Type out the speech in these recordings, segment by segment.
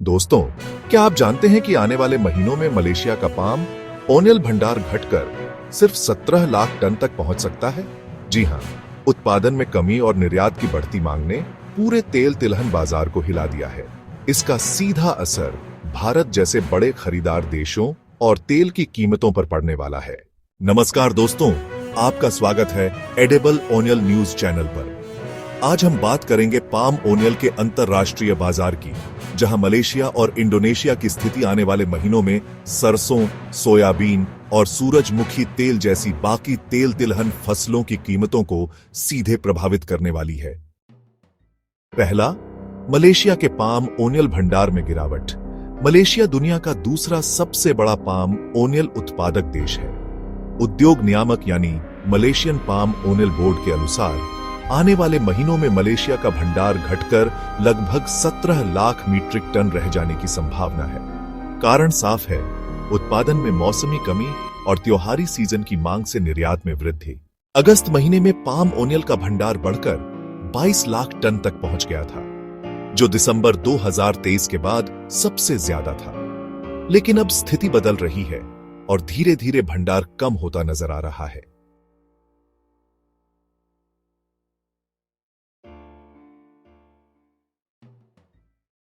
दोस्तों, क्या आप जानते हैं कि आने वाले महीनों में मलेशिया का पाम ओनियल भंडार घटकर सिर्फ 17 लाख टन तक पहुंच सकता है? जी हां, उत्पादन में कमी और निर्यात की बढ़ती मांग ने पूरे तेल तिलहन बाजार को हिला दिया है। इसका सीधा असर भारत जैसे बड़े खरीदार देशों और तेल की कीमतों पर पड़ने वाला है। नमस्कार दोस्तों, आपका स्वागत है एडिबल ओनियल न्यूज चैनल पर। आज हम बात करेंगे पाम ओनियल के अंतर्राष्ट्रीय बाजार की, जहां मलेशिया और इंडोनेशिया की स्थिति आने वाले महीनों में सरसों, सोयाबीन और सूरजमुखी तेल जैसी बाकी तेल तिलहन फसलों की कीमतों को सीधे प्रभावित करने वाली है। पहला, मलेशिया के पाम ओनियल भंडार में गिरावट। मलेशिया दुनिया का दूसरा सबसे बड़ा पाम ओनियल उत्पादक देश है। उद्योग नियामक यानी मलेशियन पाम ओनियल बोर्ड के अनुसार आने वाले महीनों में मलेशिया का भंडार घटकर लगभग 17 लाख मीट्रिक टन रह जाने की संभावना है। कारण साफ है, उत्पादन में मौसमी कमी और त्योहारी सीजन की मांग से निर्यात में वृद्धि। अगस्त महीने में पाम ओनियल का भंडार बढ़कर 22 लाख टन तक पहुंच गया था, जो दिसंबर 2023 के बाद सबसे ज्यादा था। लेकिन अब स्थिति बदल रही है और धीरे धीरे भंडार कम होता नजर आ रहा है।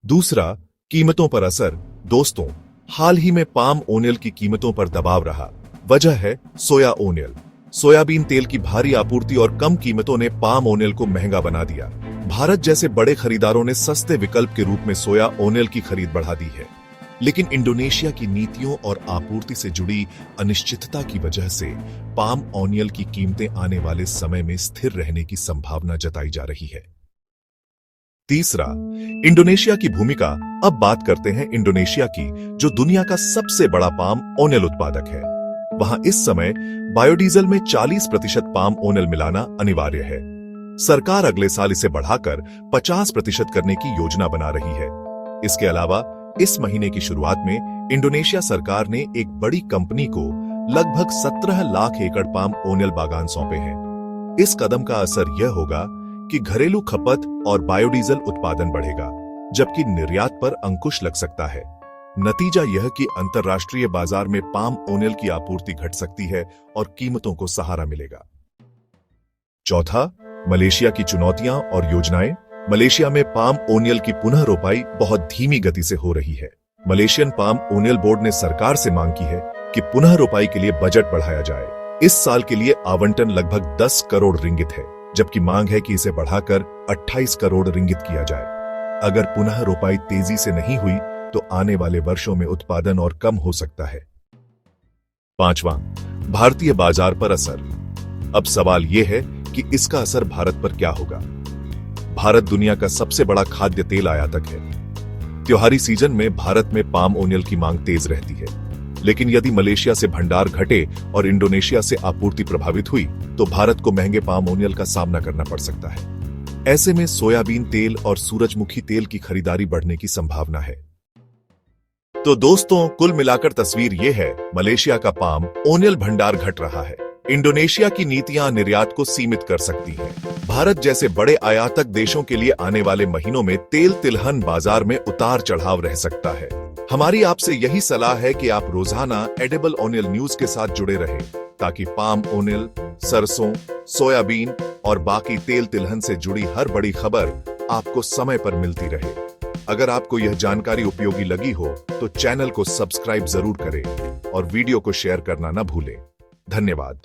दूसरा, कीमतों पर असर। दोस्तों, हाल ही में पाम ओनियल की कीमतों पर दबाव रहा। वजह है सोया ओनियल। सोयाबीन तेल की भारी आपूर्ति और कम कीमतों ने पाम ओनियल को महंगा बना दिया। भारत जैसे बड़े खरीदारों ने सस्ते विकल्प के रूप में सोया ओनियल की खरीद बढ़ा दी है। लेकिन इंडोनेशिया की नीतियों और आपूर्ति से जुड़ी अनिश्चितता की वजह से पाम ओनियल की कीमतें आने वाले समय में स्थिर रहने की संभावना जताई जा रही है। तीसरा, इंडोनेशिया की भूमिका। अब बात करते हैं इंडोनेशिया की, जो दुनिया का सबसे बड़ा पाम ओनियल उत्पादक है। वहां इस समय बायोडीजल में 40% पाम ओनियल मिलाना अनिवार्य है। सरकार अगले साल इसे बढ़ाकर 50% करने की योजना बना रही है। इसके अलावा इस महीने की शुरुआत में इंडोनेशिया सरकार ने एक बड़ी कंपनी को लगभग 17 लाख एकड़ पाम ओनियल बागान सौंपे हैं। इस कदम का असर यह होगा कि घरेलू खपत और बायोडीजल उत्पादन बढ़ेगा, जबकि निर्यात पर अंकुश लग सकता है। नतीजा यह कि अंतर्राष्ट्रीय बाजार में पाम ओनियल की आपूर्ति घट सकती है और कीमतों को सहारा मिलेगा। चौथा, मलेशिया की चुनौतियां और योजनाएं। मलेशिया में पाम ओनियल की पुनः रोपाई बहुत धीमी गति से हो रही है। मलेशियन पाम ओनियल बोर्ड ने सरकार से मांग की है कि पुनः रोपाई के लिए बजट बढ़ाया जाए। इस साल के लिए आवंटन लगभग 10 करोड़ रिंगित है, जबकि मांग है कि इसे बढ़ाकर 28 करोड़ रिंगित किया जाए। अगर पुनः रोपाई तेजी से नहीं हुई तो आने वाले वर्षों में उत्पादन और कम हो सकता है। पांचवां, भारतीय बाजार पर असर। अब सवाल यह है कि इसका असर भारत पर क्या होगा। भारत दुनिया का सबसे बड़ा खाद्य तेल आयातक है। त्योहारी सीजन में भारत में पाम ओनियल की मांग तेज रहती है। लेकिन यदि मलेशिया से भंडार घटे और इंडोनेशिया से आपूर्ति प्रभावित हुई तो भारत को महंगे पाम ओनियल का सामना करना पड़ सकता है। ऐसे में सोयाबीन तेल और सूरजमुखी तेल की खरीदारी बढ़ने की संभावना है। तो दोस्तों, कुल मिलाकर तस्वीर यह है, मलेशिया का पाम ओनियल भंडार घट रहा है। इंडोनेशिया की नीतियां निर्यात को सीमित कर सकती हैं। भारत जैसे बड़े आयातक देशों के लिए आने वाले महीनों में तेल तिलहन बाजार में उतार चढ़ाव रह सकता है। हमारी आपसे यही सलाह है कि आप रोजाना एडिबल ओनियल न्यूज के साथ जुड़े रहें, ताकि पाम ओनियल, सरसों, सोयाबीन और बाकी तेल तिलहन से जुड़ी हर बड़ी खबर आपको समय पर मिलती रहे। अगर आपको यह जानकारी उपयोगी लगी हो तो चैनल को सब्सक्राइब जरूर करें और वीडियो को शेयर करना न भूलें। धन्यवाद।